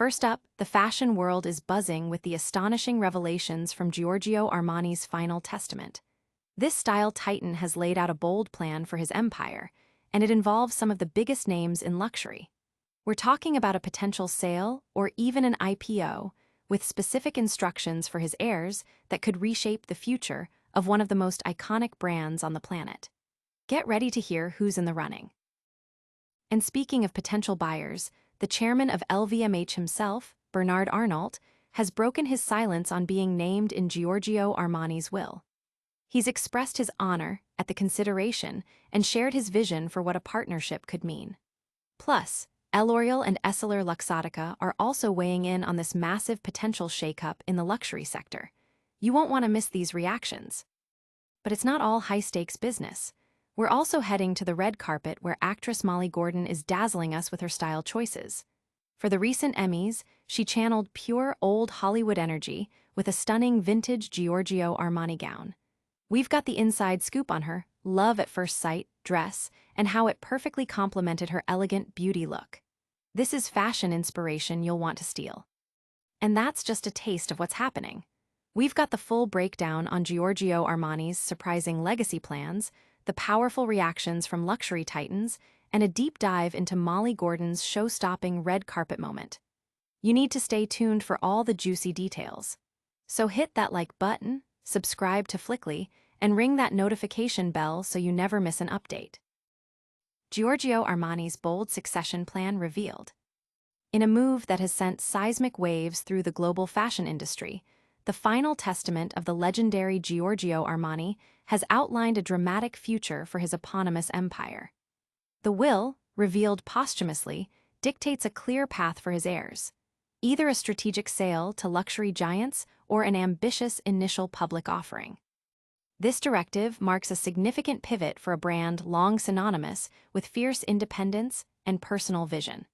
First up, the fashion world is buzzing with the astonishing revelations from Giorgio Armani's final testament. This style titan has laid out a bold plan for his empire, and it involves some of the biggest names in luxury. We're talking about a potential sale or even an IPO, with specific instructions for his heirs that could reshape the future of one of the most iconic brands on the planet. Get ready to hear who's in the running. And speaking of potential buyers, the chairman of LVMH himself, Bernard Arnault, has broken his silence on being named in Giorgio Armani's will. He's expressed his honor at the consideration and shared his vision for what a partnership could mean. Plus, L'Oréal and EssilorLuxottica are also weighing in on this massive potential shakeup in the luxury sector. You won't want to miss these reactions. But it's not all high-stakes business. We're also heading to the red carpet where actress Molly Gordon is dazzling us with her style choices. For the recent Emmys, she channeled pure old Hollywood energy with a stunning vintage Giorgio Armani gown. We've got the inside scoop on her love at first sight dress and how it perfectly complemented her elegant beauty look. This is fashion inspiration you'll want to steal. And that's just a taste of what's happening. We've got the full breakdown on Giorgio Armani's surprising legacy plans, the powerful reactions from luxury titans, and a deep dive into Molly Gordon's show-stopping red carpet moment. You need to stay tuned for all the juicy details. So hit that like button, subscribe to Flickly, and ring that notification bell so you never miss an update. Giorgio Armani's bold succession plan revealed. In a move that has sent seismic waves through the global fashion industry, the final testament of the legendary Giorgio Armani has outlined a dramatic future for his eponymous empire. The will, revealed posthumously, dictates a clear path for his heirs, either a strategic sale to luxury giants or an ambitious initial public offering. This directive marks a significant pivot for a brand long synonymous with fierce independence and personal vision.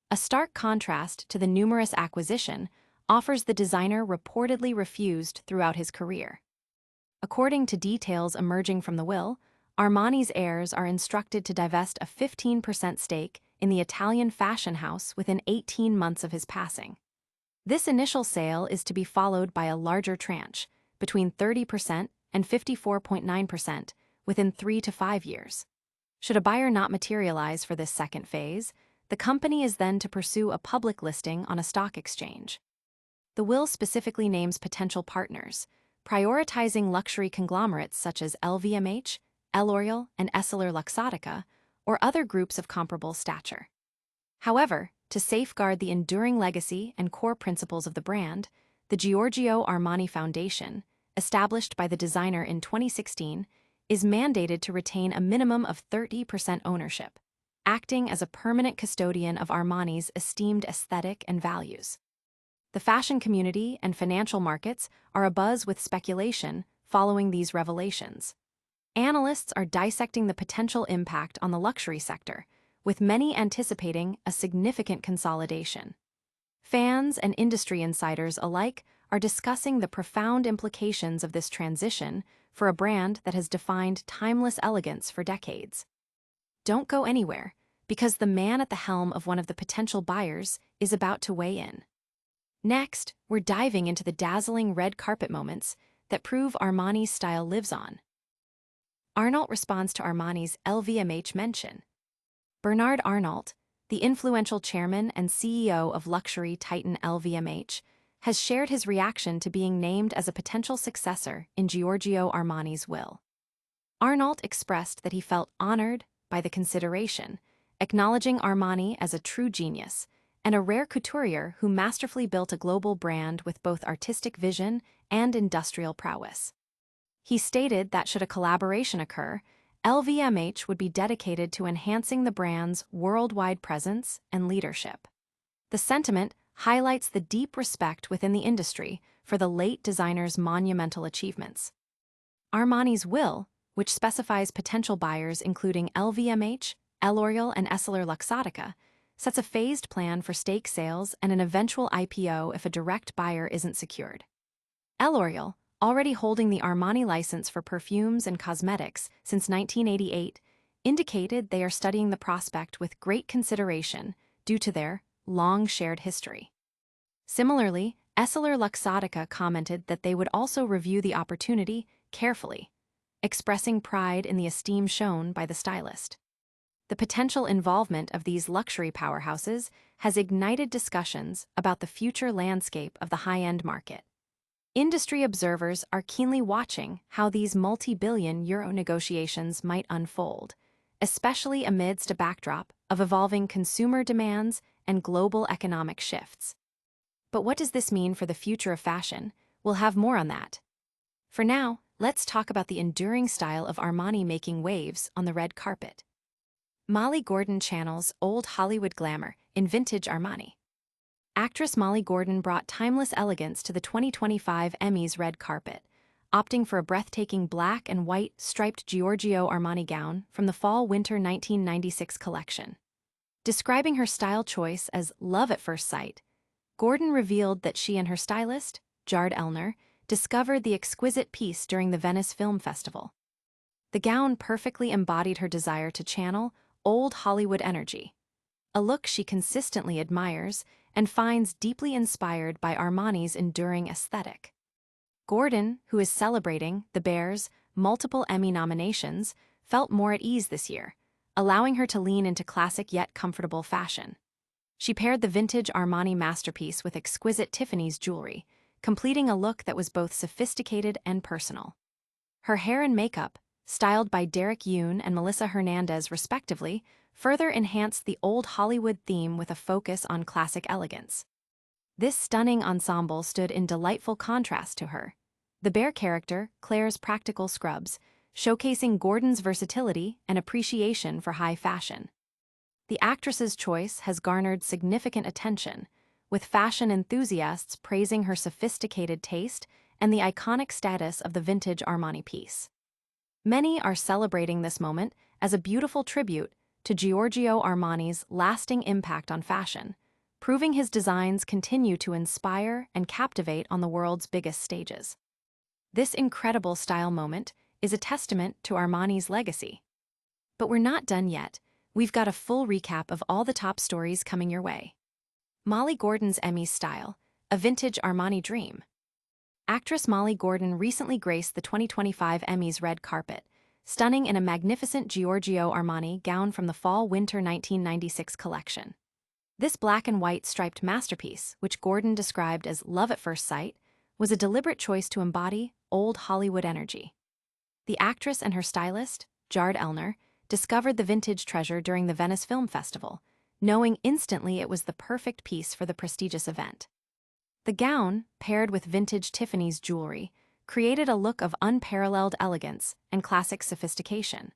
A stark contrast to the numerous acquisition offers the designer reportedly refused throughout his career. According to details emerging from the will, Armani's heirs are instructed to divest a 15% stake in the Italian fashion house within 18 months of his passing. This initial sale is to be followed by a larger tranche, between 30% and 54.9%, within 3 to 5 years. Should a buyer not materialize for this second phase, the company is then to pursue a public listing on a stock exchange. The will specifically names potential partners, prioritizing luxury conglomerates such as LVMH, L'Oréal and EssilorLuxottica, or other groups of comparable stature. However, to safeguard the enduring legacy and core principles of the brand, the Giorgio Armani Foundation, established by the designer in 2016, is mandated to retain a minimum of 30% ownership, acting as a permanent custodian of Armani's esteemed aesthetic and values. The fashion community and financial markets are abuzz with speculation following these revelations. Analysts are dissecting the potential impact on the luxury sector, with many anticipating a significant consolidation. Fans and industry insiders alike are discussing the profound implications of this transition for a brand that has defined timeless elegance for decades. Don't go anywhere, because the man at the helm of one of the potential buyers is about to weigh in. Next, we're diving into the dazzling red carpet moments that prove Armani's style lives on. Arnault responds to Armani's LVMH mention. Bernard Arnault, the influential chairman and CEO of luxury titan LVMH, has shared his reaction to being named as a potential successor in Giorgio Armani's will. Arnault expressed that he felt honored by the consideration, acknowledging Armani as a true genius and a rare couturier who masterfully built a global brand with both artistic vision and industrial prowess. He stated that should a collaboration occur, LVMH would be dedicated to enhancing the brand's worldwide presence and leadership. The sentiment highlights the deep respect within the industry for the late designer's monumental achievements. Armani's will, which specifies potential buyers including LVMH, L'Oréal and EssilorLuxottica, sets a phased plan for stake sales and an eventual IPO if a direct buyer isn't secured. L'Oréal, already holding the Armani license for perfumes and cosmetics since 1988, indicated they are studying the prospect with great consideration due to their long-shared history. Similarly, EssilorLuxottica commented that they would also review the opportunity carefully, expressing pride in the esteem shown by the stylist. The potential involvement of these luxury powerhouses has ignited discussions about the future landscape of the high-end market. Industry observers are keenly watching how these multi-billion euro negotiations might unfold, especially amidst a backdrop of evolving consumer demands and global economic shifts. But what does this mean for the future of fashion? We'll have more on that. For now, let's talk about the enduring style of Armani making waves on the red carpet. Molly Gordon channels old Hollywood glamour in vintage Armani. Actress Molly Gordon brought timeless elegance to the 2025 Emmys red carpet, opting for a breathtaking black and white striped Giorgio Armani gown from the Fall/Winter 1996 collection. Describing her style choice as love at first sight, Gordon revealed that she and her stylist, Giorgio Armani, discovered the exquisite piece during the Venice Film Festival. The gown perfectly embodied her desire to channel old Hollywood energy, a look she consistently admires and finds deeply inspired by Armani's enduring aesthetic. Gordon, who is celebrating the Bears' multiple Emmy nominations, felt more at ease this year, allowing her to lean into classic yet comfortable fashion. She paired the vintage Armani masterpiece with exquisite Tiffany's jewelry, completing a look that was both sophisticated and personal. Her hair and makeup, styled by Derek Yoon and Melissa Hernandez respectively, further enhanced the old Hollywood theme with a focus on classic elegance. This stunning ensemble stood in delightful contrast to her, the Bear character, Claire's practical scrubs, showcasing Gordon's versatility and appreciation for high fashion. The actress's choice has garnered significant attention, with fashion enthusiasts praising her sophisticated taste and the iconic status of the vintage Armani piece. Many are celebrating this moment as a beautiful tribute to Giorgio Armani's lasting impact on fashion, proving his designs continue to inspire and captivate on the world's biggest stages. This incredible style moment is a testament to Armani's legacy. But we're not done yet. We've got a full recap of all the top stories coming your way. Molly Gordon's Emmys style, a vintage Armani dream. Actress Molly Gordon recently graced the 2025 Emmys red carpet, stunning in a magnificent Giorgio Armani gown from the Fall/Winter 1996 collection. This black and white striped masterpiece, which Gordon described as love at first sight, was a deliberate choice to embody old Hollywood energy. The actress and her stylist, Giorgio Armani, discovered the vintage treasure during the Venice Film Festival, knowing instantly it was the perfect piece for the prestigious event. The gown, paired with vintage Tiffany's jewelry, created a look of unparalleled elegance and classic sophistication.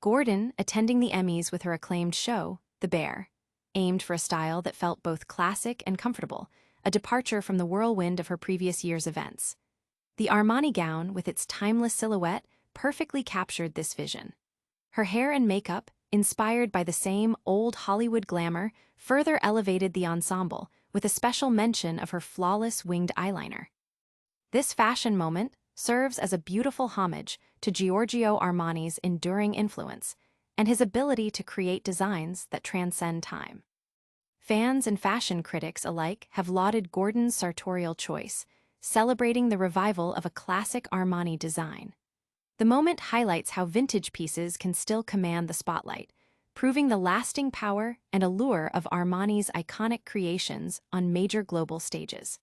Gordon, attending the Emmys with her acclaimed show, The Bear, aimed for a style that felt both classic and comfortable, a departure from the whirlwind of her previous year's events. The Armani gown, with its timeless silhouette, perfectly captured this vision. Her hair and makeup, inspired by the same old Hollywood glamour, further elevated the ensemble, with a special mention of her flawless winged eyeliner. This fashion moment serves as a beautiful homage to Giorgio Armani's enduring influence and his ability to create designs that transcend time. Fans and fashion critics alike have lauded Gordon's sartorial choice, celebrating the revival of a classic Armani design. The moment highlights how vintage pieces can still command the spotlight, proving the lasting power and allure of Armani's iconic creations on major global stages.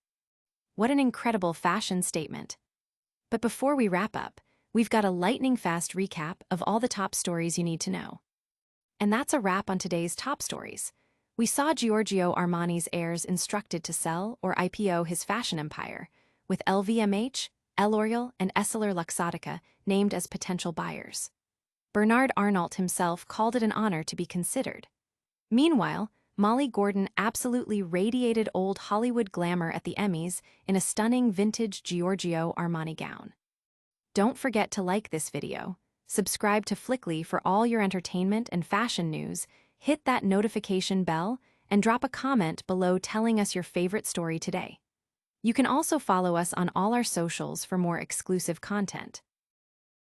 What an incredible fashion statement! But before we wrap up, we've got a lightning-fast recap of all the top stories you need to know. And that's a wrap on today's top stories. We saw Giorgio Armani's heirs instructed to sell or IPO his fashion empire, with LVMH, L'Oréal and EssilorLuxottica named as potential buyers. Bernard Arnault himself called it an honor to be considered. Meanwhile, Molly Gordon absolutely radiated old Hollywood glamour at the Emmys in a stunning vintage Giorgio Armani gown. Don't forget to like this video, subscribe to Flickly for all your entertainment and fashion news, hit that notification bell, and drop a comment below telling us your favorite story today. You can also follow us on all our socials for more exclusive content.